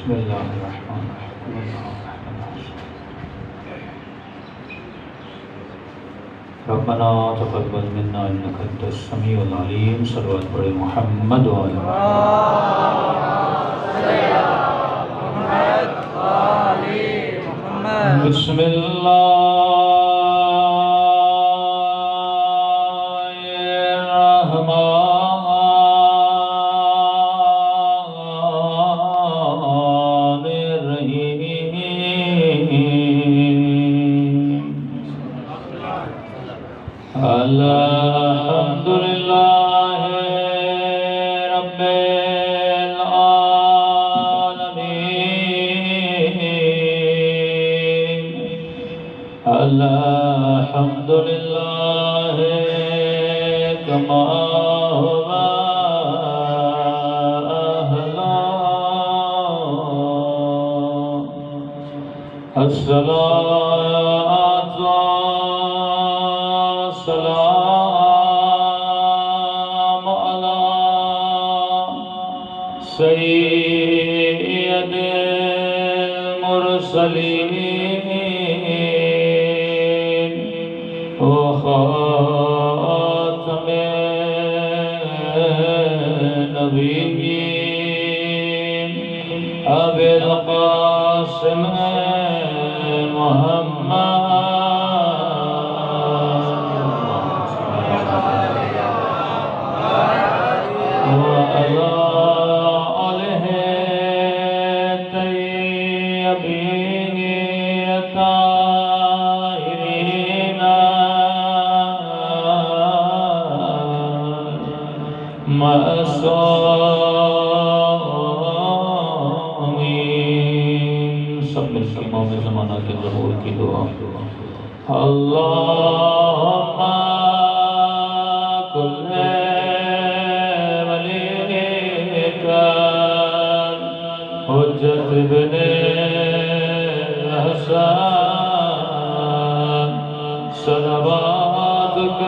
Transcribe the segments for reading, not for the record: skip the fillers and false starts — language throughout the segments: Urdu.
بسم اللہ الرحمن الرحیم ربنا تقبل منا انک انت السمیع العلیم صلوات پڑھے محمد بسم اللہ الحمد للہ کما ہوا اہلا الصلاۃ والسلام علی سید المرسلین خاتم نبیین ابی القاسم محمد وعلی آلہ الطیبین الطاہرین معصومین۔ سب مل کے امام زمانہ کے ظہور کی دعا۔ اللہم کل ولیک حجت ابن حسن صلواتک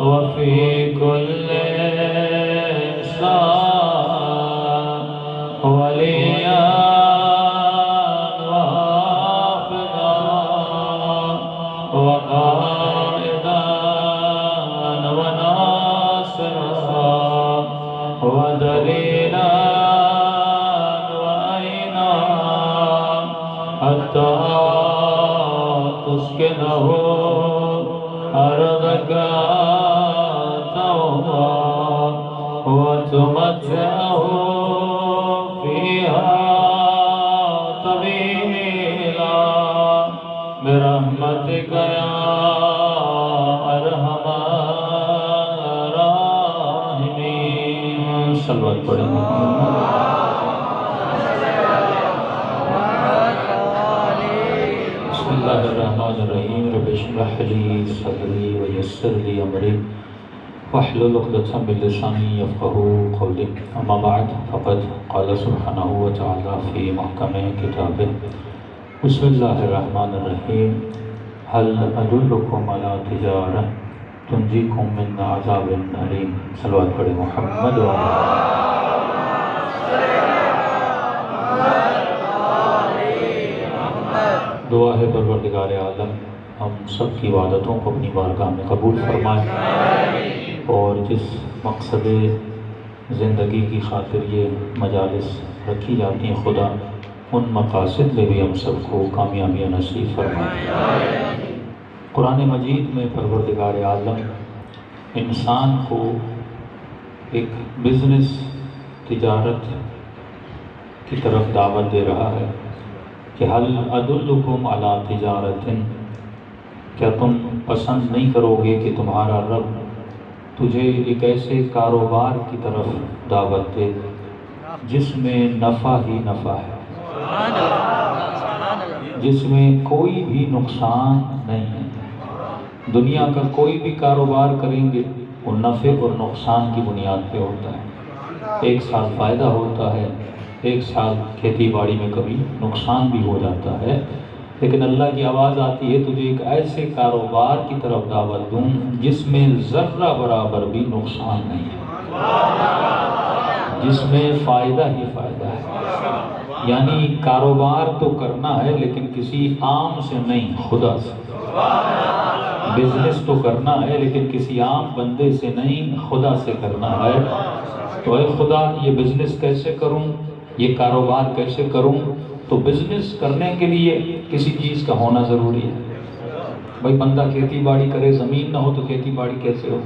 وفي كل ساعة وليا وحافظا وقائدا وناصرا ودليلا وعينا حتى تسكنه أرضك وتمتعه فيها طويلا برحمتك يا أرحم الراحمين۔ صلوات پڑھیں۔ بسم اللہ الرحمن الرحیم رب اشرح لي صدري ويسر لي أمري واحلل عقدة من لساني يفقهوا قولي اما بعد فقد قال سبحانه وتعالى في محكم كتابه بسم الله الرحمن الرحيم هل أدلكم على تجارة تنجيكم من عذاب أليم۔ صلوات پڑھے محمد دعا ہے پروردگار عالم ہم سب کی عبادتوں کو اپنی بارگاہ میں قبول فرمائے اور جس مقصد زندگی کی خاطر یہ مجالس رکھی جاتی ہیں خدا ان مقاصد میں بھی ہم سب کو کامیابیاں نصیب فرمائے۔ قرآن مجید میں پروردگار عالم انسان کو ایک بزنس تجارت کی طرف دعوت دے رہا ہے کہ حل ادلکم علی تجارت، کیا تم پسند نہیں کرو گے کہ تمہارا رب تجھے ایک ایسے کاروبار کی طرف دعوت دے جس میں نفع ہی نفع ہے، جس میں کوئی بھی نقصان نہیں ہے۔ دنیا کا کوئی بھی کاروبار کریں گے وہ نفع اور نقصان کی بنیاد پہ ہوتا ہے۔ ایک سال فائدہ ہوتا ہے، ایک سال کھیتی باڑی میں کبھی نقصان بھی ہو جاتا ہے، لیکن اللہ کی آواز آتی ہے تجھے ایک ایسے کاروبار کی طرف دعوت دوں جس میں ذرہ برابر بھی نقصان نہیں ہے، جس میں فائدہ ہی فائدہ ہے۔ یعنی کاروبار تو کرنا ہے لیکن کسی عام سے نہیں، خدا سے۔ بزنس تو کرنا ہے لیکن کسی عام بندے سے نہیں، خدا سے کرنا ہے۔ تو اے خدا، یہ بزنس کیسے کروں، یہ کاروبار کیسے کروں؟ تو بزنس کرنے کے لیے کسی چیز کا ہونا ضروری ہے۔ بھائی بندہ کھیتی باڑی کرے، زمین نہ ہو تو کھیتی باڑی کیسے ہو؟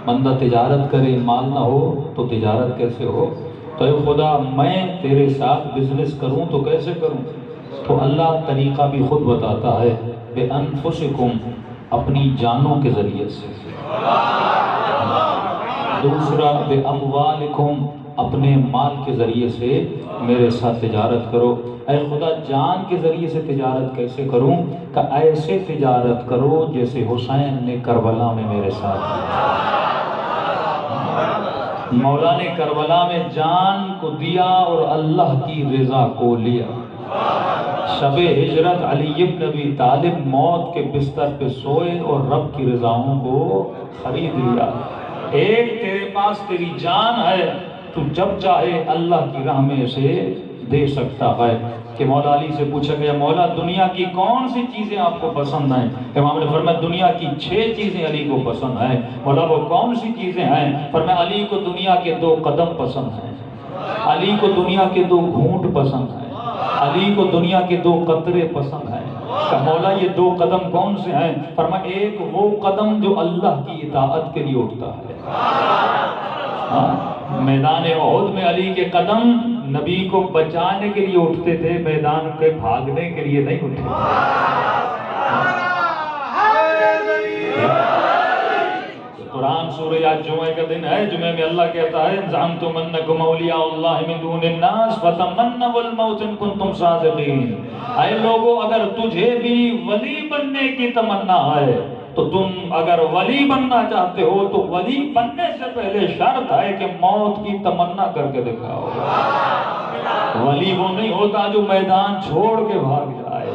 بندہ تجارت کرے، مال نہ ہو تو تجارت کیسے ہو؟ تو اے خدا، میں تیرے ساتھ بزنس کروں تو کیسے کروں؟ تو اللہ طریقہ بھی خود بتاتا ہے، بِأَنفُسِكُمْ، اپنی جانوں کے ذریعے سے۔ دوسرا بِأَمْوَالِكُمْ، اپنے مال کے ذریعے سے میرے ساتھ تجارت کرو۔ اے خدا، جان کے ذریعے سے تجارت کیسے کروں؟ کہ ایسے تجارت کرو جیسے حسین نے کربلا میں میرے ساتھ کی۔ مولا نے کربلا میں جان کو دیا اور اللہ کی رضا کو لیا۔ شب ہجرت علی بن ابی طالب موت کے بستر پہ سوئے اور رب کی رضاؤں کو خرید لیا۔ ایک تیرے پاس تیری جان ہے، تو جب چاہے اللہ کی راہ میں اسے دے سکتا ہے۔ کہ مولا علی سے پوچھا گیا، مولا دنیا کی کون سی چیزیں آپ کو پسند ہیں؟ امام نے فرمایا دنیا کی 6 چیزیں علی کو پسند ہیں۔ مولا وہ کون سی چیزیں ہیں؟ فرمایا علی کو دنیا کے 2 قدم پسند ہیں، علی کو دنیا کے 2 گھونٹ پسند ہیں، علی کو دنیا کے 2 قطرے پسند ہیں۔ کہ مولا یہ 2 قدم کون سے ہیں؟ فرمایا ایک وہ قدم جو اللہ کی اطاعت کے لیے اٹھتا ہے۔ میدان احد میں علی کے قدم نبی کو بچانے کے لیے اٹھتے تھے، میدان کے بھاگنے کے لیے نہیں اٹھتے تھے۔ قرآن سورہ آج جمعہ کا دن ہے، جمعہ میں اللہ کہتا ہے زعمتم انکم اولیاء اللہ من دون الناس فتمنوا الموت ان کنتم صادقین۔ اے لوگو، اگر تجھے بھی ولی بننے کی تمنا ہے تو تم اگر ولی بننا چاہتے ہو تو ولی بننے سے پہلے شرط ہے کہ موت کی تمنا کر کے دکھاؤ۔ ولی وہ نہیں ہوتا جو میدان چھوڑ کے بھاگ جائے،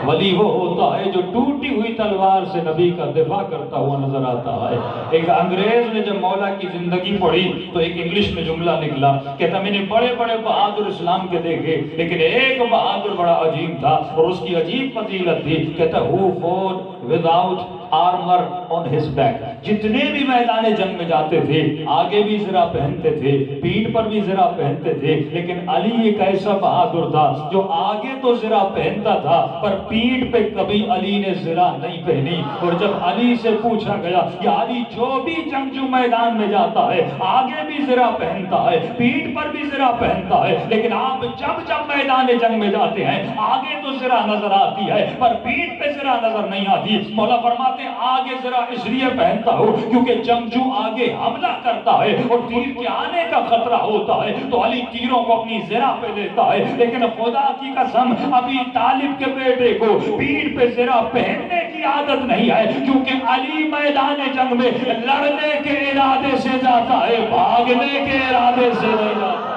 ولی وہ ہوتا ہے جو ٹوٹی ہوئی تلوار سے نبی کا دفاع کرتا ہوا نظر آتا ہے۔ ایک انگریز نے جب مولا کی زندگی پڑھی تو ایک انگلش میں جملہ نکلا، کہتا میں نے بڑے بڑے بہادر اسلام کے دیکھے لیکن ایک بہادر بڑا عجیب تھا اور اس کی عجیب فضیلت تھی، کہتا who fought without armor on his back۔ جتنے بھی میدان جنگ میں جاتے تھے آگے بھی زرہ پہنتے تھے، پیٹھ پر بھی زرہ پہنتے تھے، لیکن علی ایک ایسا بہادر تھا جو آگے تو زرہ پہنتا تھا پر پیٹھ پہ کبھی علی نے زرہ نہیں پہنی۔ اور جب علی سے پوچھا گیا کہ علی جو بھی جنگجو میدان میں جاتا ہے آگے بھی زرہ پہنتا ہے، پیٹھ پر بھی زرہ پہنتا ہے، لیکن آپ جب میدان جنگ میں جاتے ہیں آگے تو زرہ نظر آتی ہے پر پیٹھ پہ زرہ نظر نہیں آتی۔ مولا فرماتے ہیں آگے زرہ اس لیے پہنتا ہو کیونکہ جنگجو آگے حملہ کرتا ہے اور تیر کے آنے کا خطرہ ہوتا ہے تو علی تیروں کو اپنی زرہ پہ لیتا ہے۔ لیکن خدا کی قسم ابھی طالب کے بیٹے کو پیٹھ پہ زرہ پہننے کی عادت نہیں ہے، کیونکہ علی میدان جنگ میں لڑنے کے ارادے سے جاتا ہے، بھاگنے کے ارادے سے نہیں جاتا۔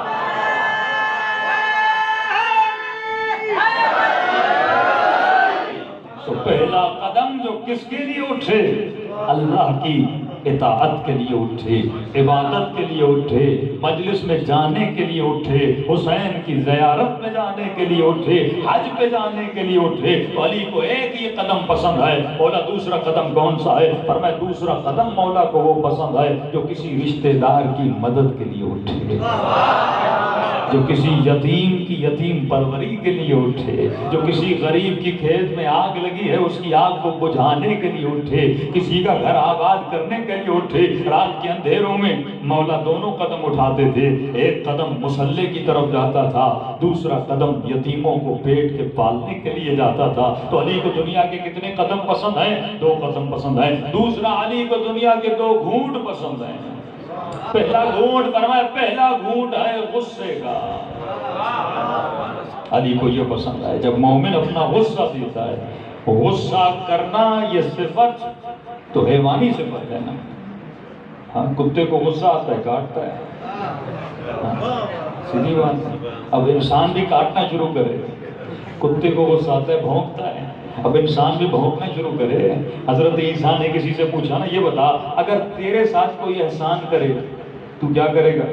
تو پہلا قدم جو کس کے لیے اٹھے؟ اللہ کی اطاعت کے لیے اٹھے، عبادت کے لیے اٹھے، مجلس میں جانے کے لیے اٹھے، حسین کی زیارت میں جانے کے لیے اٹھے، حج پہ جانے کے لیے اٹھے۔ تو علی کو ایک یہ قدم پسند ہے۔ مولا دوسرا قدم کون سا ہے؟ فرمایا دوسرا قدم مولا کو وہ پسند ہے جو کسی رشتہ دار کی مدد کے لیے اٹھے، جو کسی یتیم کی یتیم پروری کے لیے اٹھے، جو کسی غریب کی کھیت میں آگ لگی ہے اس کی آگ کو بجھانے کے لیے اٹھے، کسی کا گھر آباد کرنے کے لیے اٹھے۔ رات کے اندھیروں میں مولا دونوں قدم اٹھاتے تھے، ایک قدم مصلے کی طرف جاتا تھا، دوسرا قدم یتیموں کو پیٹ کے پالنے کے لیے جاتا تھا۔ تو علی کو دنیا کے کتنے قدم پسند ہیں؟ 2 قدم پسند ہیں۔ دوسرا علی کو دنیا کے 2 گھونٹ پسند ہیں۔ پہلا گھونٹ فرمایا پہلا گھونٹ ہے غصے کا۔ علی کو یہ پسند ہے جب مومن اپنا غصہ دیتا ہے، غصہ کرنا یہ صفت تو حیوانی صفت ہے نا۔ ہاں کتے کو غصہ آتا ہے کاٹتا ہے، سیدھی بات ہے۔ اب انسان بھی کاٹنا شروع کرے، کتے کو غصہ آتا ہے بھونکتا ہے، اب انسان بھی بھونکنا شروع کرے۔ حضرت عیسیٰ نے کسی سے پوچھا نا، یہ بتا اگر تیرے ساتھ کوئی احسان کرے تو کیا کرے گا؟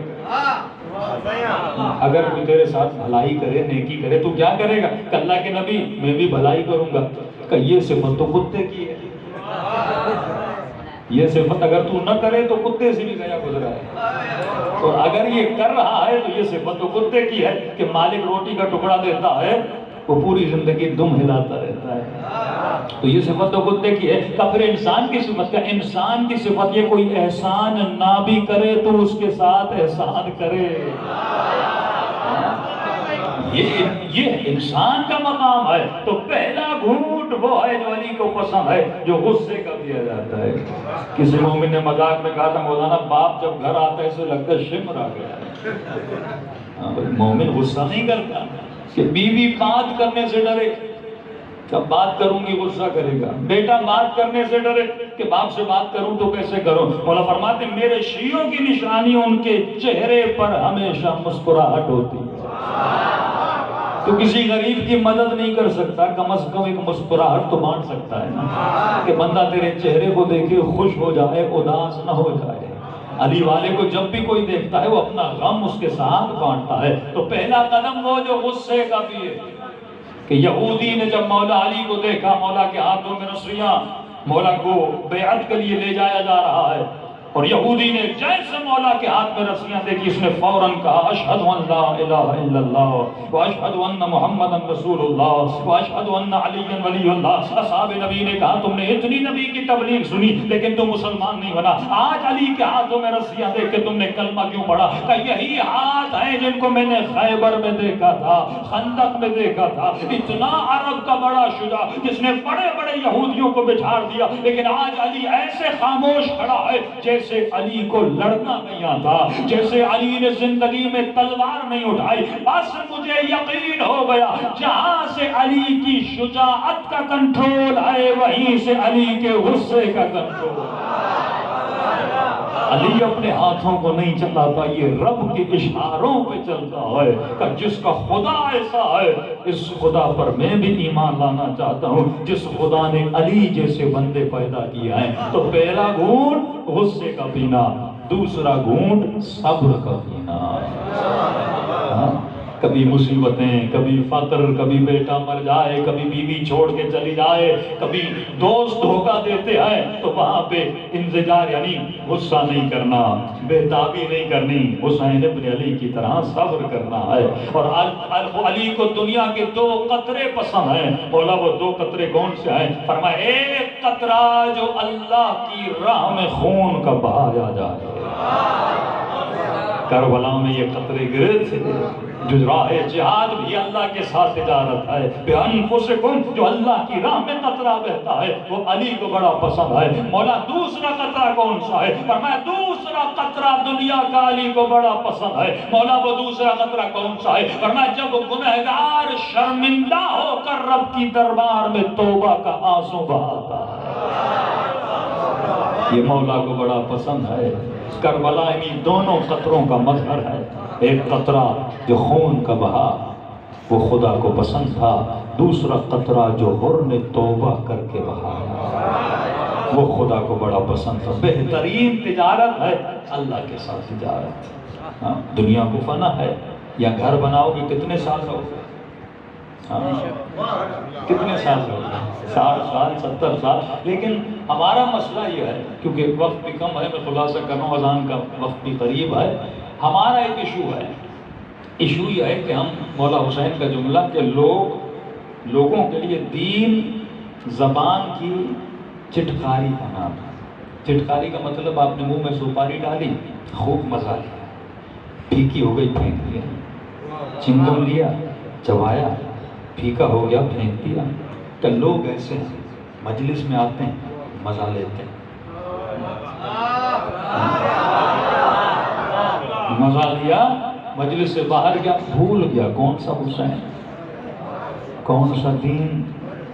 اگر کوئی تیرے ساتھ بھلائی کرے، نیکی کرے تو کیا کرے گا؟ کہ اللہ کے نبی میں بھی بھلائی کروں گا۔ کہ یہ صفت تو کتے کی ہے، یہ صفت اگر تو نہ کرے تو کتے سے بھی گیا گزرا ہے، اور اگر یہ کر رہا ہے تو یہ صفت تو کتے کی ہے کہ مالک روٹی کا ٹکڑا دیتا ہے وہ پوری زندگی دم ہلاتا رہتا ہے، تو یہ صفت تو کتے کی ہے۔ تو پھر انسان کی صفت کا، انسان کی صفت یہ کوئی احسان نہ بھی کرے تو اس کے ساتھ احسان کرے، یہ انسان کا مقام ہے۔ تو پہلا گھونٹ وہ ہے جو علی کو پسند ہے، جو غصے کا دیا جاتا ہے۔ کسی مومن نے مذاق میں کہا تھا مولانا باپ جب گھر آتا ہے اسے لگتا ہے شمر آ گیا۔ مومن غصہ نہیں کرتا کہ بیوی بات کرنے سے ڈرے، جب بات کروں گی غصہ کرے گا، بیٹا بات کرنے سے ڈرے کہ باپ سے بات کروں تو کیسے کروں۔ مولا فرماتے ہیں میرے شیعوں کی نشانی ان کے چہرے پر ہمیشہ مسکراہٹ ہوتی ہے۔ تو کسی غریب کی مدد نہیں کر سکتا، کم از کم ایک مسکراہٹ تو بانٹ سکتا ہے نا، کہ بندہ تیرے چہرے کو دیکھے خوش ہو جائے، اداس نہ ہو جائے۔ علی والے کو جب بھی کوئی دیکھتا ہے وہ اپنا غم اس کے ساتھ بانٹتا ہے۔ تو پہلا قدم وہ جو غصے کا بھی ہے، کہ یہودی نے جب مولا علی کو دیکھا مولا کے ہاتھوں میں رسیاں، مولا کو بیعت کے لیے لے جایا جا رہا ہے، اور یہودی نے جیسے مولا کے ہاتھ میں رسیاں دیکھی اس نے فوراً کہا اشہد ان لا الہ الا اللہ واشہد ان محمد رسول اللہ واشہد ان علی ولی اللہ۔ اصحاب نبی نے کہا تم نے اتنی نبی کی تبلیغ سنی لیکن تم مسلمان نہیں بنا، آج علی کے ہاتھوں میں رسیاں دیکھ کے تم نے کلمہ کیوں پڑھا؟ کہ یہی ہاتھ ہیں جن کو میں نے خیبر میں دیکھا تھا، خندق میں دیکھا تھا، اتنا عرب کا بڑا شجاع جس نے بڑے بڑے یہودیوں کو بچھاڑ دیا، لیکن آج علی ایسے خاموش کھڑا ہے جیسے علی کو لڑنا نہیں آتا، جیسے علی نے زندگی میں تلوار نہیں اٹھائی۔ بس مجھے یقین ہو گیا جہاں سے علی کی شجاعت کا کنٹرول ہے وہیں سے علی کے غصے کا کنٹرول۔ علی اپنے ہاتھوں کو نہیں چلاتا، یہ رب کے اشاروں پہ چلتا ہے کہ جس کا خدا ایسا ہے اس خدا پر میں بھی ایمان لانا چاہتا ہوں جس خدا نے علی جیسے بندے پیدا کیا ہے۔ تو پہلا گھونٹ غصے کا پینا، دوسرا گھونٹ صبر کا پینا۔ کبھی مصیبتیں، کبھی فقر، کبھی بیٹا مر جائے، کبھی بیوی چھوڑ کے چلی جائے، کبھی دوست دھوکہ دیتے ہیں، تو وہاں پہ انزجار یعنی غصہ نہیں کرنا، بےتابی نہیں کرنی، حسین ابن علی کی طرح صبر کرنا ہے۔ اور علی کو دنیا کے 2 قطرے پسند ہیں۔ مولا وہ 2 قطرے کون سے ہیں؟ فرمایا ایک قطرہ جو اللہ کی راہ میں خون کا بہایا جائے۔ کربلا میں یہ قطرے گرے تھے، جو راہ جہاد بھی اللہ کے ساتھ تجارت ہے، بِأَنفُسِكُمْ جو اللہ کی راہ میں قطرہ بہتا ہے وہ علی کو بڑا پسند ہے۔ مولا دوسرا قطرہ کون سا ہے؟ فرمایا دوسرا قطرہ دنیا کا علی کو بڑا پسند ہے۔ مولا وہ دوسرا قطرہ کون سا ہے؟ فرمایا جب گنہگار شرمندہ ہو کر رب کی دربار میں توبہ کا آنسو بہاتا ہے، یہ مولا کو بڑا پسند ہے۔ کربلا انہی دونوں قطروں کا مظہر ہے۔ ایک قطرہ جو خون کا بہا وہ خدا کو پسند تھا، دوسرا قطرہ جو حر نے توبہ کر کے بہایا وہ خدا کو بڑا پسند تھا۔ بہترین تجارت ہے اللہ کے ساتھ تجارت۔ دنیا کو فنا ہے، یا گھر بناؤ گے کتنے سال رہو گے؟ کتنے سال رہو گے؟ 60 سال 70 سال۔ لیکن ہمارا مسئلہ یہ ہے، کیونکہ وقت بھی کم ہے، میں خلاصہ کر رہا ہوں، اذان کا وقت بھی قریب ہے۔ ہمارا ایک ایشو یہ ہے کہ ہم مولا حسین کا جملہ کہ لوگوں کے لیے دین زبان کی چٹکاری کا نام ہے۔ چٹکاری کا مطلب آپ نے منہ میں سپاری ڈالی، خوب مزہ لیا، پھیکی ہو گئی پھینک دیا، چنگم لیا چبایا، پھیکا ہو گیا پھینک دیا۔ کہ لوگ ایسے ہیں مجلس میں آتے ہیں مزہ لیتے ہیں، مزہ لیا مجلس سے باہر گیا بھول گیا کون سا حسین، کون سا دین،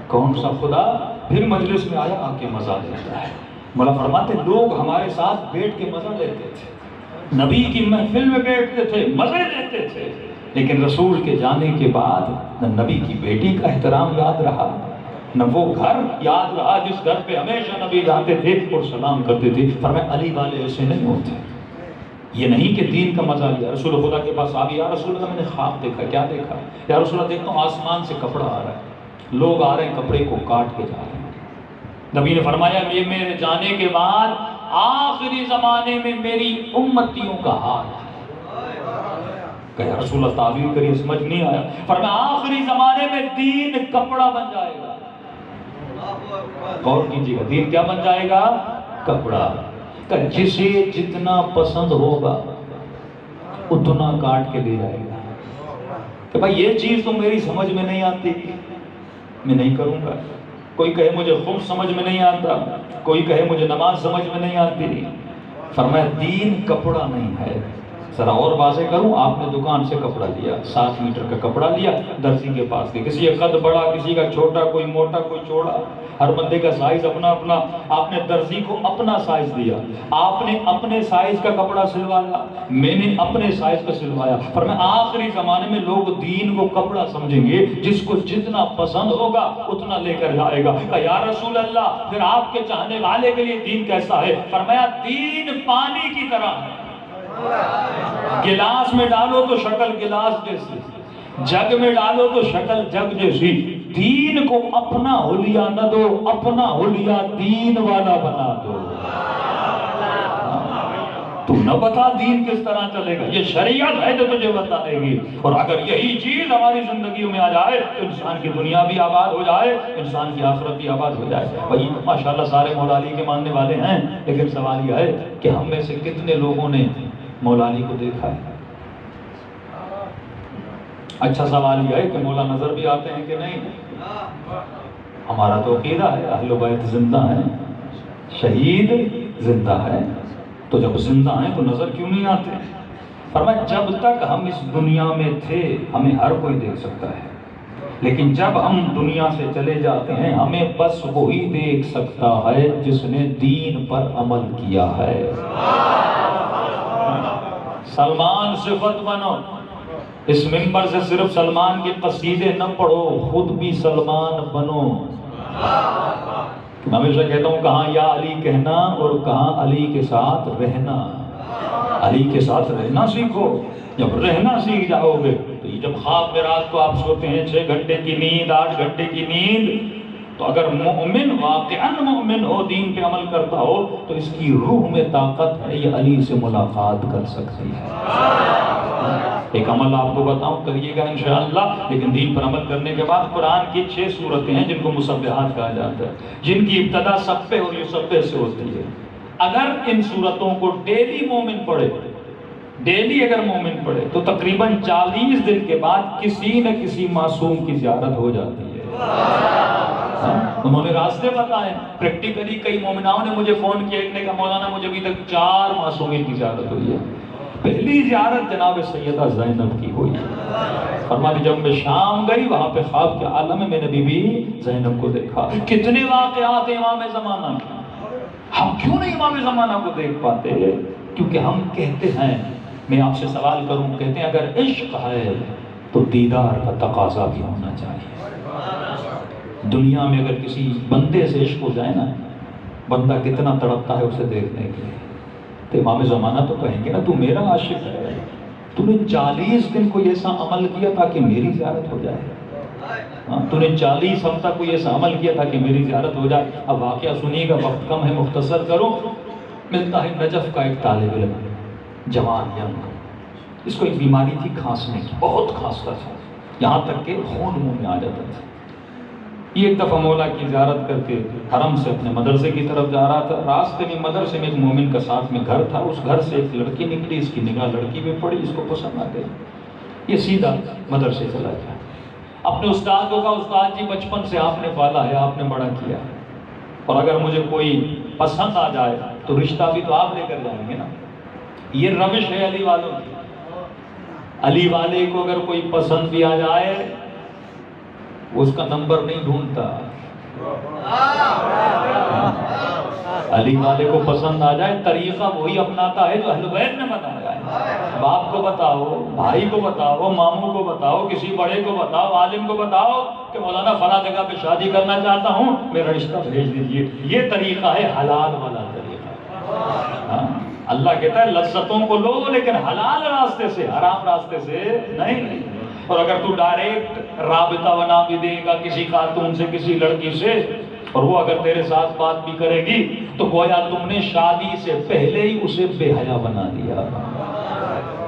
کون سا خدا، پھر مجلس میں آیا آ کے مزہ لیتا ہے۔ مولا فرماتے لوگ ہمارے ساتھ بیٹھ کے مزہ لیتے تھے، نبی کی محفل میں بیٹھتے تھے، مزے لیتے تھے، لیکن رسول کے جانے کے بعد نہ نبی کی بیٹی کا احترام یاد رہا، نہ وہ گھر یاد رہا جس گھر پہ ہمیشہ نبی جاتے تھے اور سلام کرتے تھے۔ فرمایا علی والے ایسے نہیں ہوتے۔ یہ نہیں کہ دین کا مزہ لیا، رسول خدا کے پاس آگے، یا رسول اللہ میں نے خواب دیکھا۔ کیا دیکھا؟ یا رسول اللہ دیکھتا ہوں آسمان سے کپڑا آ رہا ہے، لوگ آ رہے ہیں کپڑے کو کاٹ کے جا رہے ہیں۔ نبی نے فرمایا یہ میرے جانے کے بعد آخری زمانے میں میری امتیوں کا حال ہے۔ کہ رسول اللہ تعبیر کریے، سمجھ نہیں آیا۔ فرمایا آخری زمانے میں دین کپڑا بن جائے گا۔ غور کیجیے گا، دین کیا بن جائے گا؟ کپڑا۔ کہ جسے جتنا پسند ہوگا اتنا کاٹ کے لے جائے گا کہ بھائی یہ چیز تو میری سمجھ میں نہیں آتی، میں نہیں کروں گا۔ کوئی کہے مجھے خوب سمجھ میں نہیں آتا، کوئی کہے مجھے نماز سمجھ میں نہیں آتی۔ فرمایا دین کپڑا نہیں ہے۔ ذرا اور واضح کروں، آپ نے دکان سے کپڑا لیا، 7 میٹر کا کپڑا لیا، درزی کے پاس گئے، کسی کا قد بڑا، کسی کا چھوٹا، کوئی موٹا کوئی چوڑا، ہر بندے کا سائز اپنا اپنا۔ آپ نے درزی کو اپنا سائز دیا، آپ نے اپنے سائز کا کپڑا سلوایا، میں نے اپنے سائز کا سلوایا۔ فرمایا آخری زمانے میں لوگ دین کو کپڑا سمجھیں گے، جس کو جتنا پسند ہوگا اتنا لے کر جائے گا۔ کہ یا رسول اللہ پھر آپ کے چاہنے والے کے لیے دین کیسا ہے؟ فرمایا دین پانی کی طرح ہے، گلاس میں ڈالو تو شکل گلاس جیسی، جگ میں ڈالو تو شکل جگ جیسی۔ دین کو اپنا حلیہ نہ دو، اپنا حلیہ دین والا بنا دو۔ تو نہ بتا دین کس طرح چلے گا، یہ شریعت ہے جو تجھے بتائے گی۔ اور اگر یہی چیز ہماری زندگیوں میں آ جائے تو انسان کی دنیا بھی آباد ہو جائے، انسان کی آخرت بھی آباد ہو جائے۔ بھائی ماشاءاللہ سارے مولا علی کے ماننے والے ہیں، لیکن سوال یہ ہے کہ ہم میں سے کتنے لوگوں نے مولا علی کو دیکھا ہے؟ اچھا سوال یہ ہے کہ مولا نظر بھی آتے ہیں کہ نہیں؟ ہمارا تو عقیدہ ہے اہل بیت زندہ ہیں، شہید زندہ ہے، تو جب زندہ ہیں تو نظر کیوں نہیں آتے؟ فرمایا جب تک ہم اس دنیا میں تھے ہمیں ہر کوئی دیکھ سکتا ہے، لیکن جب ہم دنیا سے چلے جاتے ہیں ہمیں بس وہی دیکھ سکتا ہے جس نے دین پر عمل کیا ہے۔ سلمان صفت بنو، اس منبر سے صرف سلمان کے قصیدے نہ پڑھو، خود بھی سلمان بنو۔ میں ہمیشہ کہتا ہوں کہاں یا علی کہنا اور کہاں علی کے ساتھ رہنا۔ علی کے ساتھ رہنا سیکھو، جب رہنا سیکھ جاؤ گے تو یہ جب خواب میں رات کو آپ سوتے ہیں 6 گھنٹے کی نیند، 8 گھنٹے کی نیند، تو اگر مومن واقعاً مومن ہو، دین پہ عمل کرتا ہو تو اس کی روح میں طاقت ہے، یہ علی سے ملاقات کر سکتی ہے۔ ایک عمل آپ کو بتاؤں، کریے گا انشاءاللہ، لیکن دین پر عمل کرنے کے بعد قرآن کی 6 سورتیں ہیں جن کو مسبحات کہا جاتا ہے، جن کی ابتدا سبح اور یسبح سے ہوتی ہے۔ اگر ان سورتوں کو ڈیلی مومن پڑھے، ڈیلی اگر مومن پڑھے تو تقریباً 40 دن کے بعد کسی نہ کسی معصوم کی زیارت ہو جاتی ہے۔ انہوں نے راستے بتائے، پریکٹیکلی کئی مومناؤں نے مجھے فون کیا، ایک نے کہا مولانا مجھے ابھی تک 4 معصومین کی زیارت ہوئی ہے۔ پہلی زیارت جناب سیدہ زینب کی ہوئی، فرماتی جب میں شام گئی وہاں پہ خواب کے عالم میں نے بی بی زینب کو دیکھا۔ کتنے واقعات امام زمانہ کے، ہم کیوں نہیں امام زمانہ کو دیکھ پاتے؟ کیونکہ ہم کہتے ہیں، میں آپ سے سوال کروں، کہتے ہیں اگر عشق ہے تو دیدار کا تقاضا بھی ہونا چاہیے۔ دنیا میں اگر کسی بندے سے عشق ہو جائے نا، بندہ کتنا تڑپتا ہے اسے دیکھنے کے لیے، تو امام زمانہ تو کہیں گے نا تو میرا عاشق ہے، تو نے 40 دن کوئی ایسا عمل کیا تاکہ میری زیارت ہو جائے، تو نے 40 ہفتہ کوئی ایسا عمل کیا تاکہ میری زیارت ہو جائے۔ اب واقعہ سنیے گا، وقت کم ہے، مختصر کروں۔ ملتا ہے نجف کا ایک طالب علم، جوان ینگ، اس کو ایک بیماری تھی کھانسنے کی، بہت کھانستا تھا، یہاں تک کہ خون منہ میں آ جاتا تھا۔ یہ ایک دفعہ مولا کی زیارت کر کے حرم سے اپنے مدرسے کی طرف جا رہا تھا، راستے میں مدرسے میں ایک مومن کا ساتھ میں گھر تھا، اس گھر سے ایک لڑکی نکلی، اس کی نگاہ لڑکی پہ پڑی، اس کو پسند آ گئی، یہ سیدھا مدرسے چلا گیا۔ اپنے استاد کو کہا استاد جی بچپن سے آپ نے پالا ہے، آپ نے بڑا کیا ہے، اور اگر مجھے کوئی پسند آ جائے تو رشتہ بھی تو آپ لے کر جائیں گے نا۔ یہ روش ہے علی والوں کی، علی والے کو اگر کوئی پسند بھی آ جائے اس کا نمبر نہیں ڈھونڈتا، علی والے کو پسند آ جائے، طریقہ وہی اپناتا ہے جو اہل بیت نے بتایا ہے۔ باپ کو بتاؤ، بھائی کو بتاؤ، ماموں کو بتاؤ، کسی بڑے کو بتاؤ، عالم کو بتاؤ کہ مولانا فلاں جگہ پہ شادی کرنا چاہتا ہوں، میرا رشتہ بھیج دیجیے۔ یہ طریقہ ہے حلال والا طریقہ۔ ہاں؟ اللہ کہتا ہے لذتوں کو لو لیکن حلال راستے سے، حرام راستے سے نہیں۔ اور اگر تو ڈائریکٹ رابطہ بنا بھی دے گا کسی خاتون سے، کسی لڑکی سے، اور وہ اگر تیرے ساتھ بات بھی کرے گی تو گویا تم نے شادی سے پہلے ہی اسے بے حیا بنا دیا،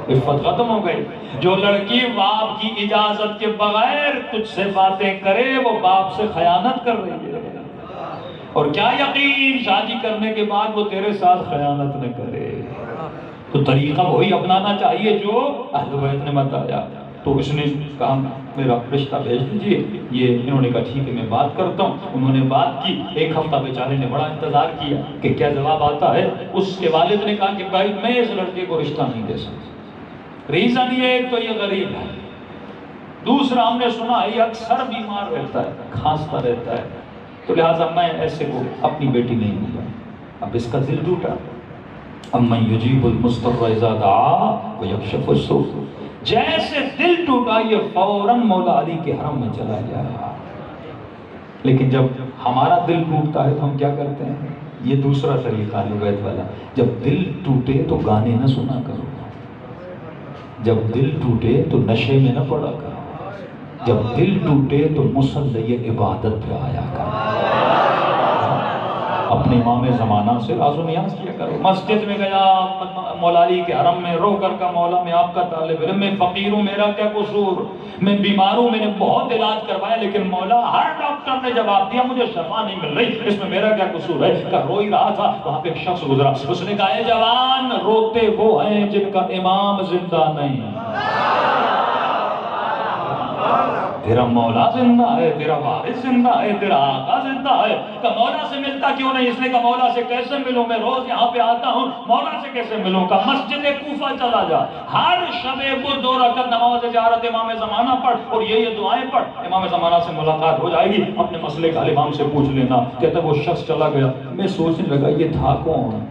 عفت ختم ہو گئی۔ جو لڑکی باپ کی اجازت کے بغیر تجھ سے باتیں کرے وہ باپ سے خیانت کر رہی ہے، اور کیا یقین شادی کرنے کے بعد وہ تیرے ساتھ خیانت نہ کرے۔ تو طریقہ وہی اپنانا چاہیے جو اہل بیت نے بتایا۔ تو اس نے کہا میرا رشتہ بھیج دیجیے۔ یہ انہوں نے کہا ٹھیک ہے میں بات کرتا ہوں۔ انہوں نے بات کی، ایک ہفتہ بیچارے نے بڑا انتظار کیا کہ کیا جواب آتا ہے۔ اس کے والد نے کہا کہ بھائی میں اس لڑکے کو رشتہ نہیں دے سکتا، ریزن یہ ایک تو یہ غریب ہے، دوسرا ہم نے سنا ہے یہ اکثر بیمار رہتا ہے، کھانستا رہتا ہے، تو لہٰذا میں ایسے کو اپنی بیٹی نہیں دوں گا۔ اب اس کا دل ٹوٹا۔ امن یجیب المضطر اذا دعا ویکشف السوء، جیسے دل ٹوٹا یہ فوراً مولا علی کے حرم میں چلا گیا۔ لیکن جب ہمارا دل ٹوٹتا ہے تو ہم کیا کرتے ہیں؟ یہ دوسرا طریقہ اہل بیت والا، جب دل ٹوٹے تو گانے نہ سنا کرو، جب دل ٹوٹے تو نشے میں نہ پڑا کرو، جب دل ٹوٹے تو مصلی عبادت پہ آیا کرو، اپنے امام زمانہ سے راز و نیاز کیا کرو۔ مسجد میں گیا مولا علی کے حرم میں، رو کر کا مولا میں آپ کا طالب علم، میں فقیر ہوں، میرا کیا قصور، میں بیمار ہوں، میں نے بہت علاج کروایا لیکن مولا ہر ڈاکٹر نے جواب دیا مجھے شفا نہیں مل رہی، اس میں میرا کیا قصور ہے؟ کہ رو ہی رہا تھا، وہاں پہ ایک شخص گزرا، اس نے کہا اے جوان، روتے وہ ہیں جن کا امام زندہ نہیں، تیرا مولا زندہ ہے، تیرا وارث زندہ ہے، تیرا آقا زندہ ہے۔ کہ مولا سے ملتا کیوں نہیں؟ اس نے کہا مولا سے کیسے ملوں، میں روز یہاں پہ آتا ہوں، مولا سے کیسے ملوں؟ کہ مسجد کوفہ چلا جا، ہر شب بدھ 2 رکعت نماز زیارت امام زمانہ پڑھ اور یہ دعائیں پڑھ، امام زمانہ سے ملاقات ہو جائے گی، اپنے مسئلے کا امام سے پوچھ لینا۔ کہتا وہ شخص چلا گیا، میں سوچنے لگا یہ تھا کون،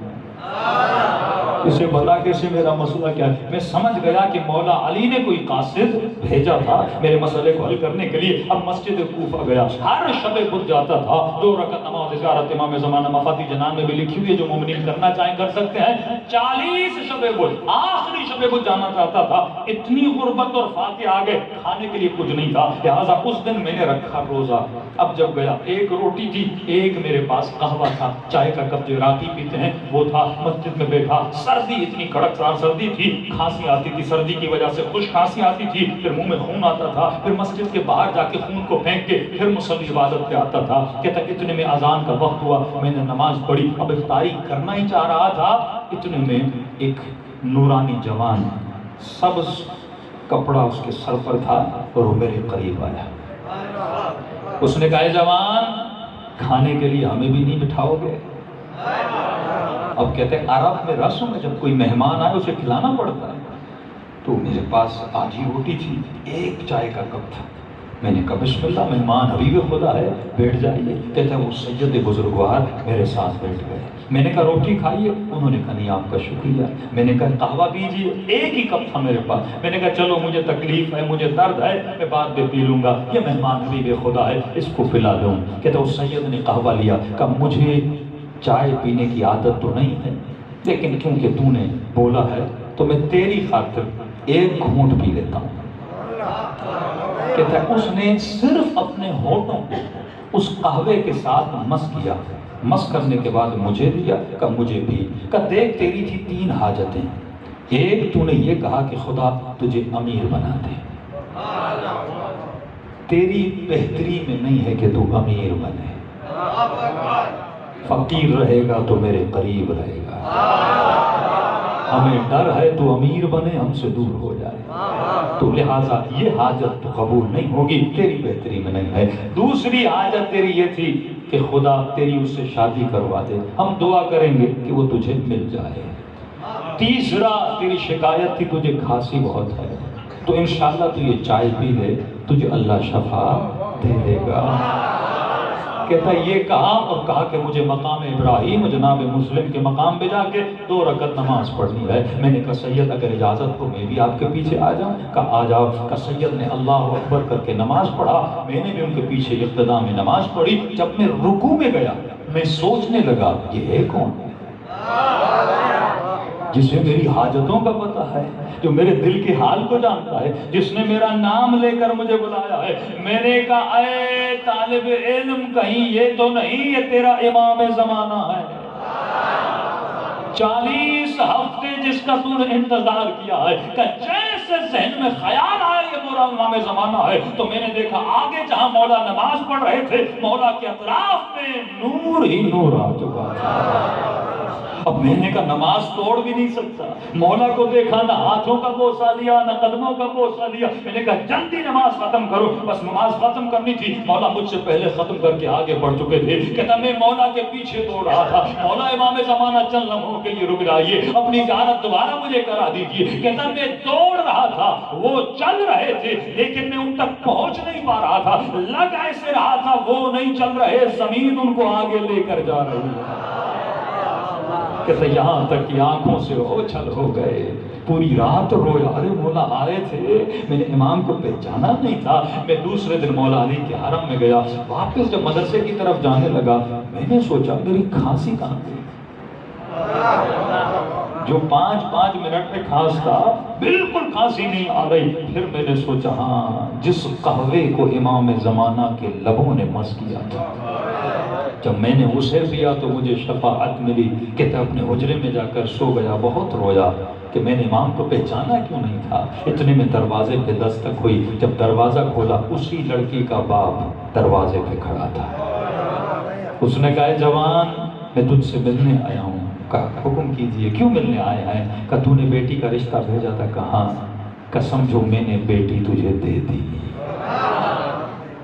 اسے بتا کیسے میرا مسئلہ کیا ہے۔ میں سمجھ گیا کہ مولا علی نے کوئی قاصد بھیجا تھا میرے مسئلے کو حل کرنے کے لیے۔ اب مسجد کوفہ گیا، ہر شب بدھ جاتا تھا، 2 رکعت نماز زیارت امام زمانہ، مفاتیح جنان میں بھی لکھی ہوئی ہے، جو مومنین کرنا چاہیں کر سکتے ہیں۔ 40 شب بدھ، آخری شب بدھ جانا چاہتا تھا، اتنی غربت اور فاتح آگئے، کھانے کے لیے کچھ نہیں تھا، لہٰذا اس دن میں نے رکھا روزہ۔ اب جب گیا، ایک روٹی تھی، ایک میرے پاس قہوہ تھا، چائے کا کپ جو عراقی پیتے ہیں وہ تھا، مسجد میں بیٹھا، سردی اتنی کڑکدار سردی تھی، کھانسی آتی تھی، سردی کی وجہ سے خشک کھانسی آتی تھی، پھر منہ میں خون آتا تھا، پھر مسجد کے باہر جا کے خون کو پھینک کے پھر مصلی عبادت پہ آتا تھا۔ کہتا اتنے میں اذان کا وقت ہوا، میں نے نماز پڑھی، اب افطاری کرنا ہی چاہ رہا تھا، اتنے میں ایک نورانی جوان سبز کپڑا اس کے سر پر تھا اور وہ میرے قریب آیا۔ اس نے کہا اے جوان، کھانے کے لیے ہمیں بھی نہیں بٹھاؤ گے؟ اب کہتے ہیں عرب میں رسم ہے جب کوئی مہمان آئے اسے کھلانا پڑتا ہے، تو میرے پاس آدھی روٹی تھی، ایک چائے کا کپ تھا، میں نے کہا بسم اللہ، مہمان حبیب خدا ہے، بیٹھ جائیے۔ کہتا ہے وہ سید بزرگوار میرے ساتھ بیٹھ گئے، میں نے کہا روٹی کھائیے، انہوں نے کہا نہیں آپ کا شکریہ، میں نے کہا قہوہ پیجیے، ایک ہی کپ تھا میرے پاس، میں نے کہا چلو مجھے تکلیف ہے، مجھے درد ہے، میں بعد میں پی لوں گا، یہ مہمان حبیب خدا ہے، اس کو پلا لوں۔ کہتا ہے وہ سید نے قہوہ لیا، کہا مجھے چائے پینے کی عادت تو نہیں ہے، لیکن کیونکہ تو نے بولا ہے تو میں تیری خاطر ایک گھونٹ پی لیتا ہوں۔ کہتا ہے اس نے صرف اپنے ہونٹوں کو اس قہوے کے ساتھ مس کیا، مس کرنے کے بعد مجھے دیا، کہ مجھے بھی، کہ دیکھ تیری تھی 3 حاجتیں، ایک تو نے یہ کہا کہ خدا تجھے امیر بنا دے، تیری بہتری میں نہیں ہے کہ تو امیر بنے، فقیر رہے گا تو میرے قریب رہے گا، ہمیں ڈر ہے تو امیر بنے ہم سے دور ہو جائے، تو لہٰذا یہ حاجت تو قبول نہیں ہوگی، تیری بہتری میں نہیں ہے۔ دوسری حاجت تیری یہ تھی کہ خدا تیری اس سے شادی کروا دے، ہم دعا کریں گے کہ وہ تجھے مل جائے۔ تیسرا تیری شکایت تھی تجھے کھانسی بہت ہے، تو انشاءاللہ تو یہ چائے پی لے، تجھے اللہ شفا دے دے گا۔ کہتا یہ کہا اور کہا کہ مجھے مقام ابراہیم جناب مسلم کے مقام پہ جا کے 2 رکعت نماز پڑھنی ہے۔ میں نے کہا سید اگر اجازت ہو میں بھی آپ کے پیچھے آ جاؤں؟ کہا آ جاؤ۔ کہا سید نے اللہ اکبر کر کے نماز پڑھا، میں نے بھی ان کے پیچھے ابتدا میں نماز پڑھی۔ جب میں رکوع میں گیا میں سوچنے لگا یہ ہے کون؟ جسے میری حاجتوں کا پتہ ہے، جو میرے دل کے حال کو جانتا ہے، جس نے میرا نام لے کر مجھے بلایا ہے۔ میں نے کہا اے طالب علم کہیں یہ تو نہیں یہ تیرا امام زمانہ ہے؟ 40 ہفتے جس کا تو نے انتظار کیا ہے، کہ جیسے ذہن میں خیال آیا یہ میرا امام زمانہ ہے، تو میں نے دیکھا آگے جہاں مولا نماز پڑھ رہے تھے مولا کے اطراف میں نور ہی نور آ چکا تھا۔ اب میں نے کہا نماز توڑ بھی نہیں سکتا، مولا کو دیکھا نہ ہاتھوں کا بوسہ لیا نہ قدموں کا بوسہ لیا۔ میں نے کہا جلدی نماز ختم کرو، بس نماز ختم کرنی تھی، مولا مجھ سے پہلے ختم کر کے آگے بڑھ چکے تھے۔ کہتا میں مولا کے پیچھے دوڑ رہا تھا، مولا امام زمانہ چند لمحوں کے لیے رک جائیے، اپنی زیارت دوبارہ مجھے کرا دیجیے۔ کہتا میں دوڑ رہا تھا، وہ چل رہے تھے لیکن میں ان تک پہنچ نہیں پا رہا تھا، لگ ایسے رہا تھا وہ نہیں چل رہے، زمین ان کو آگے لے کر جا رہی ہے۔ کہتا یہاں تک کہ آنکھوں سے اوچھل ہو گئے، پوری رات رویا۔ ارے مولا آئے تھے، میں نے امام کو پہچانا نہیں تھا۔ میں دوسرے دن مولا علی کے حرم میں گیا، واپس جب مدرسے کی طرف جانے لگا میں نے سوچا میری کھانسی کہاں گئی؟ جو 5 منٹ میں کھانستا بالکل کھانسی نہیں آ رہی۔ پھر میں نے سوچا ہاں جس قہوے کو امام زمانہ کے لبوں نے مس کیا تھا، جب میں نے اسے پیا تو مجھے شفاعت ملی۔ کہتا اپنے حجرے میں جا کر سو گیا، بہت رویا کہ میں نے امام کو پہچانا کیوں نہیں تھا۔ اتنے میں دروازے پہ دستک ہوئی، جب دروازہ کھولا اسی لڑکی کا باپ دروازے پہ کھڑا تھا۔ اس نے کہا جوان میں تجھ سے ملنے آیا ہوں۔ کہا حکم کیجئے، کیوں ملنے آئے ہیں؟ کہا تو نے بیٹی کا رشتہ بھیجا تھا؟ کہا کہ سمجھو میں نے بیٹی تجھے دے دی۔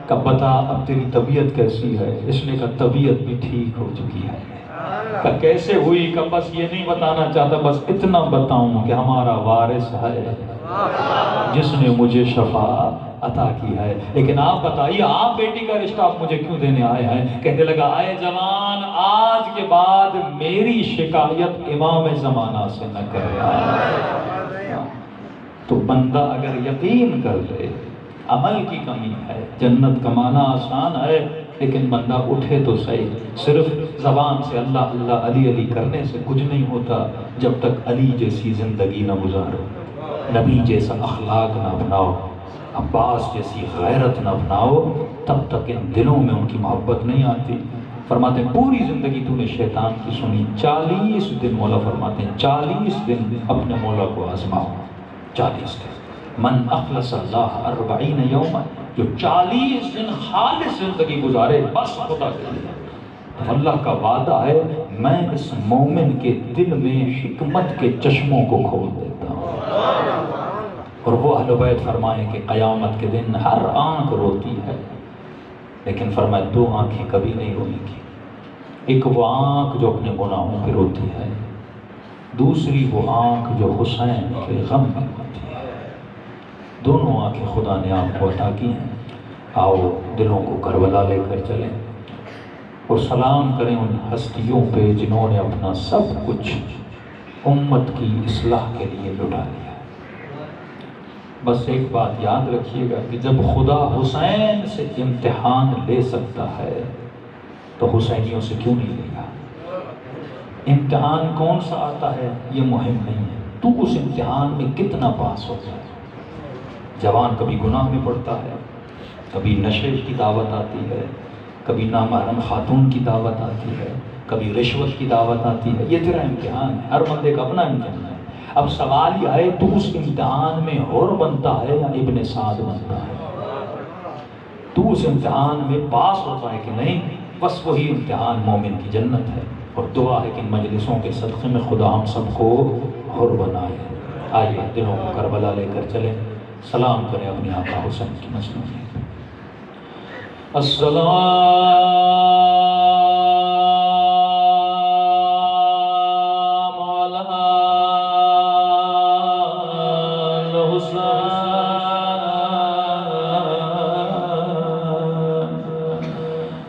کہ بتا اب تیری طبیعت کیسی ہے؟ اس نے کہا طبیعت بھی ٹھیک ہو چکی ہے۔ کہ کیسے ہوئی؟ کہ بس یہ نہیں بتانا چاہتا، بس اتنا بتاؤں کہ ہمارا وارث ہے جس نے مجھے شفا عطا کی ہے۔ لیکن آپ بتائیے آپ بیٹی کا رشتہ آپ مجھے کیوں دینے آئے ہیں؟ کہنے لگا آئے جوان آج کے بعد میری شکایت امام زمانہ سے نہ کرے۔ تو بندہ اگر یقین کر لے عمل کی کمی ہے، جنت کمانا آسان ہے لیکن بندہ اٹھے تو صحیح۔ صرف زبان سے اللہ اللہ علی علی کرنے سے کچھ نہیں ہوتا جب تک علی جیسی زندگی نہ گزارو، نبی جیسا اخلاق نہ اپناؤ، عباس جیسی غیرت نہ اپناؤ، تب تک ان دلوں میں ان کی محبت نہیں آتی۔ فرماتے ہیں پوری زندگی تو نے شیطان کی سنی، 40 دن مولا فرماتے ہیں 40 دن اپنے مولا کو آزماؤ، 40 دن۔ من اخلص اللہ 40 یوما، جو 40 دن خالص زندگی گزارے بس خدا کے لیے، تو اللہ کا وعدہ ہے میں اس مومن کے دل میں حکمت کے چشموں کو کھول دیتا ہوں۔ اور وہ اہل بیت فرمائیں کہ قیامت کے دن ہر آنکھ روتی ہے لیکن فرمائے 2 آنکھیں کبھی نہیں روئیں گی۔ ایک وہ آنکھ جو اپنے گناہوں پہ روتی ہے، دوسری وہ آنکھ جو حسین کے غم میں روتی ہے۔ دونوں آنکھیں خدا نے آپ کو عطا کی ہیں۔ آؤ دلوں کو کربلا لے کر چلیں اور سلام کریں ان ہستیوں پہ جنہوں نے اپنا سب کچھ امت کی اصلاح کے لیے لٹا دیا۔ بس ایک بات یاد رکھیے گا کہ جب خدا حسین سے امتحان لے سکتا ہے تو حسینیوں سے کیوں نہیں لے گا؟ امتحان کون سا آتا ہے یہ مہم نہیں ہے، تو اس امتحان میں کتنا پاس ہوتا ہے۔ جوان کبھی گناہ میں پڑتا ہے، کبھی نشے کی دعوت آتی ہے، کبھی نامحرم خاتون کی دعوت آتی ہے، کبھی رشوت کی دعوت آتی ہے۔ یہ تیرا امتحان ہے، ہر بندے کا اپنا امتحان ہے۔ اب سوال یہ ہے تو اس امتحان میں حر بنتا ہے یا ابن سعد بنتا ہے؟ تو اس امتحان میں پاس ہوتا ہے کہ نہیں؟ بس وہی امتحان مومن کی جنت ہے۔ اور دعا ہے کہ ان مجلسوں کے صدقے میں خدا ہم سب کو حر بنائے۔ آئیے دلوں کو کربلا لے کر چلیں، سلام کریں اپنے آقا حسین کی مسنون میں۔ السلام علی الحسین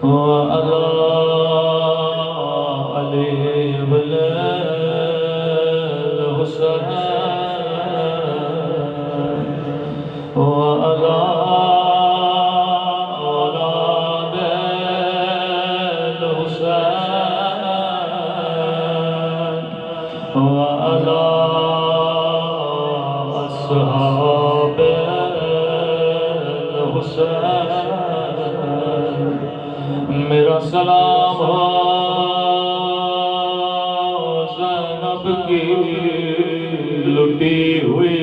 و علی وعلى أصحاب الحسين میرا سلام ہو زینب کی لٹی ہوئی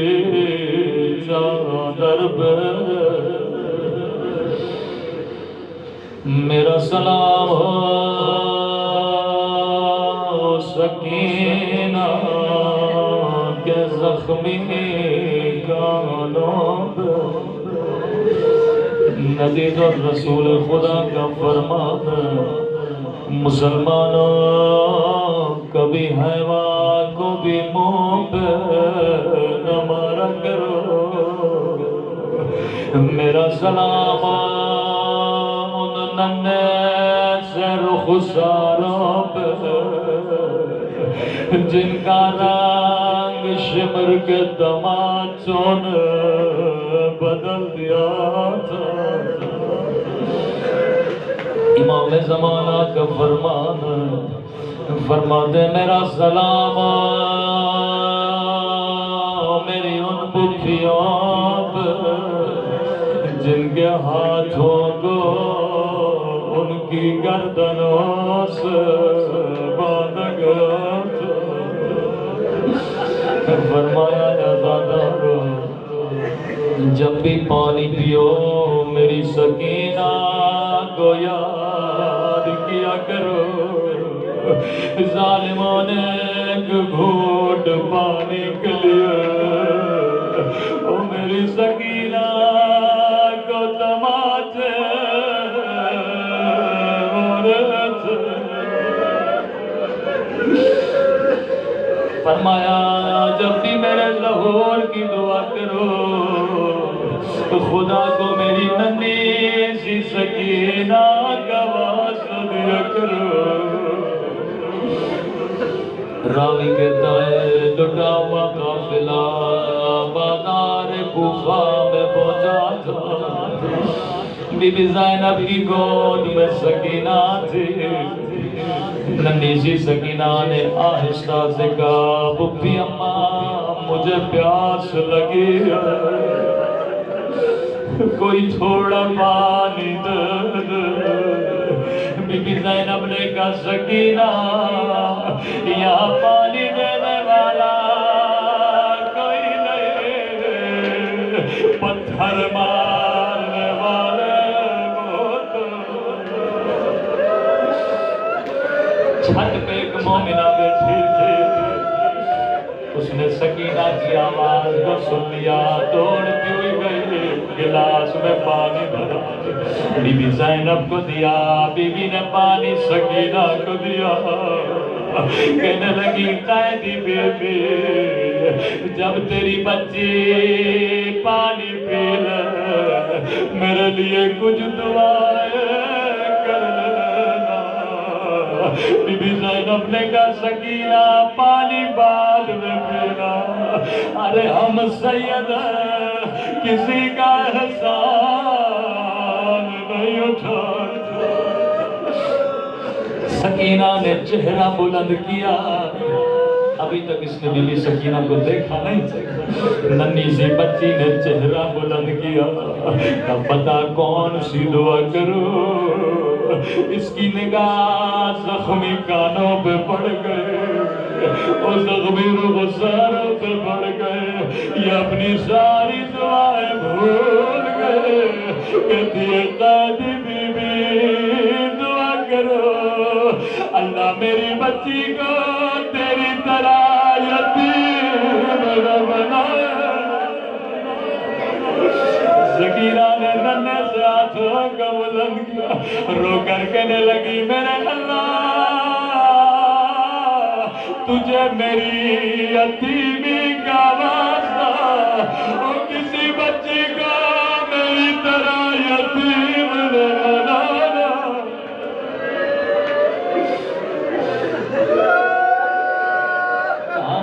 چادر پہ میرا سلام ہو سکینہ کے زخمی کانوں پہ ندید الرسول خدا کا فرمان مسلمانوں کبھی حیوان کو بھی منہ پہ نہ مارا کرو میرا سلام ان ننھے سے رخساروں پہ جن کا رنگ شمر کے تماچوں نے بدل دیا تھا امام زمانہ کا فرمان فرماتے میرا سلام میری ان پھپھیوں پہ جن کے ہاتھوں کو ان کی گردنوں سے باندھ گیا تھا فرمایا عزادارو جب بھی پانی پیو میری سکینہ کو یاد کیا کرو ظالموں نے ایک گھونٹ پانی کے لیے او میری سکینہ کو تماچے فرمایا جب بھی میرے ظہور کی دعا کرو تو خدا کو میری ننھی سی سکینہ کا واسطہ دیا کرو راوی کہتا ہے لٹا ہوا قافلہ بازار کوفہ میں پہنچا تھا بی بی زینب کی گود میں سکینہ تھی ننھی سی سکینہ نے آہستہ سے کہا پھپھی اماں مجھے پیاس لگی ہے کوئی تھوڑا پانی دے بی بی زینب نے کہا سکینہ یہاں پانی دینے والا کوئی نہیں پتھر مارنے والے چھت پہ ایک مومنہ بیٹھی تھی اس نے سکینہ کی آواز کو سن لیا دوڑتی ہوئی گئی گلاس میں پانی بھرا بی بی زینب کو دیا بی بی نے پانی سکینہ کو دیا کہنے لگی قیدی بی بی جب تیری بچی پانی پی لے میرے لیے کچھ دعائیں کر لینا بی بی زینب نے کہا سکینہ پانی بعد میں پینا ارے ہم سید ہیں کسی کا احسان نہیں اٹھاتے سکینہ نے چہرہ بلند کیا ابھی تک اس نے بی بی سکینہ کو دیکھا نہیں ننھی سی بچی نے چہرہ بلند کیا اب بتا کون سی دعا کرو اس کی نگاہ زخمی کانوں پہ پڑ گئے اور زخمی رخساروں پہ پڑ گئے یہ اپنی ساری دعائیں بھول گئے کہتی ہے قیدی بی بی دعا کرو اللہ میری بچی کو تیری طرح یتیم نہ بنائے سکینہ نے ننھے سے ہاتھوں کا بلند کیا رو کر کہنے لگی میرے اللہ تجھے میری یتیمی کا واسطہ اور کسی بچی کو میری طرح یتیم نہ بنانا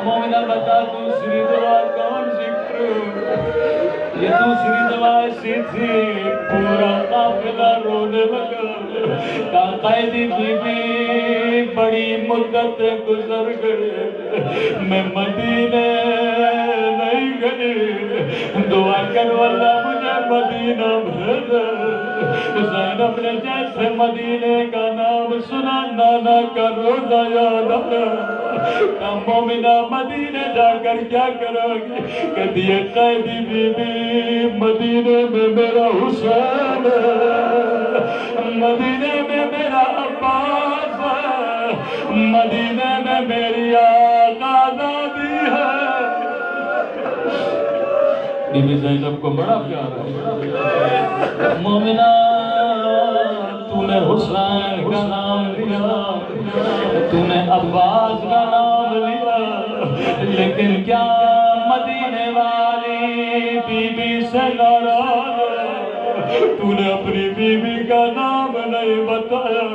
مومنہ بتا دوسری دعا کون ذکر یہ دوسری دعا ایسی تھی، پورا قافلہ رونے لگا، کہا قیدی بی بی بڑی مدت گزر گئے، میں مدینے نہیں گئی، دعا کرو اللہ مجھے مدینہ بھیجے۔ زینب نے جیسے مدینے کا نام سنا، نانا کا روزہ یاد آیا، کہا مومنہ مدینے جا کر کیا کرو گی؟ کہتی ہے قیدی بی بی مدینے میں میرا حسین ہے، مدینے میں میرا عباس ہے، مدینے میں میری آقا زادی ہے۔ بی بی زینب کو بڑا پیار ہے، مومنہ تو نے حسین کا نام لیا، تو نے عباس کا نام لیا، لیکن کیا مدینے والی بی بی سے ناراض ہے؟ تو نے اپنی بی بی کا نام نہیں بتایا۔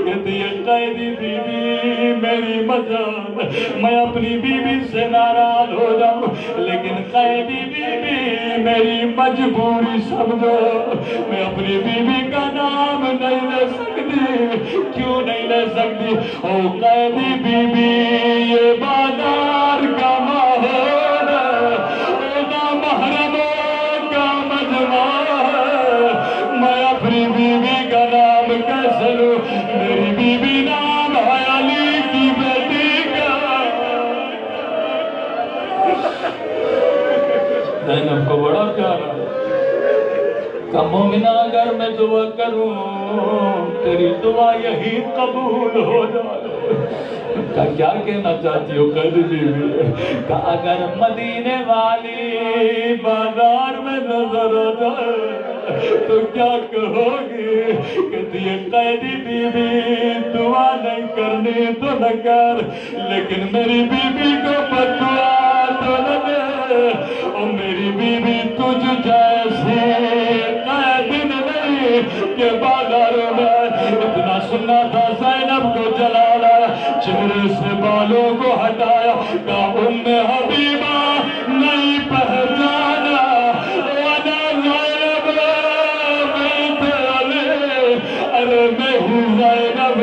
کہتی ہے قیدی بی بی میری مجال، میں اپنی بی بی سے ناراض ہو جاؤں، لیکن قیدی بی بی میری مجبوری سمجھو، میں اپنی بی بی کا نام نہیں لے سکتی۔ کیوں نہیں لے سکتی؟ او قیدی بی بی یہ بازار کا ماحول ہے، محرموں کا مجمع ہے، میں اپنی بی بی کا نام کیسے لوں؟ میری بی بی نام ہے علی کی بیٹی کا۔ زینب کو بڑا پیار ہے، کہ مومنہ اگر میں دعا کروں تیری دعا یہی قبول ہو جائے۔ کہ کیا کہنا چاہتی ہو قیدی بی بی؟ کہ اگر مدینے والی بازار میں نظر آ جائے تو کیا کہو گی؟ کہتی ہے قیدی بی بی دعا نہیں کرنی تو نہ کر، لیکن میری بی بی کو بددعا تو نہ دے، اور میری بی بی تجھ جیسی قید نہیں کہ بازاروں میں۔ اتنا سننا تھا زینب کو جلالا، چہرے سے بالوں کو ہٹایا، کہا ام حبیبہ نہیں پہچانا، وانا زینب بنت علی، ارے میں ہوں زینب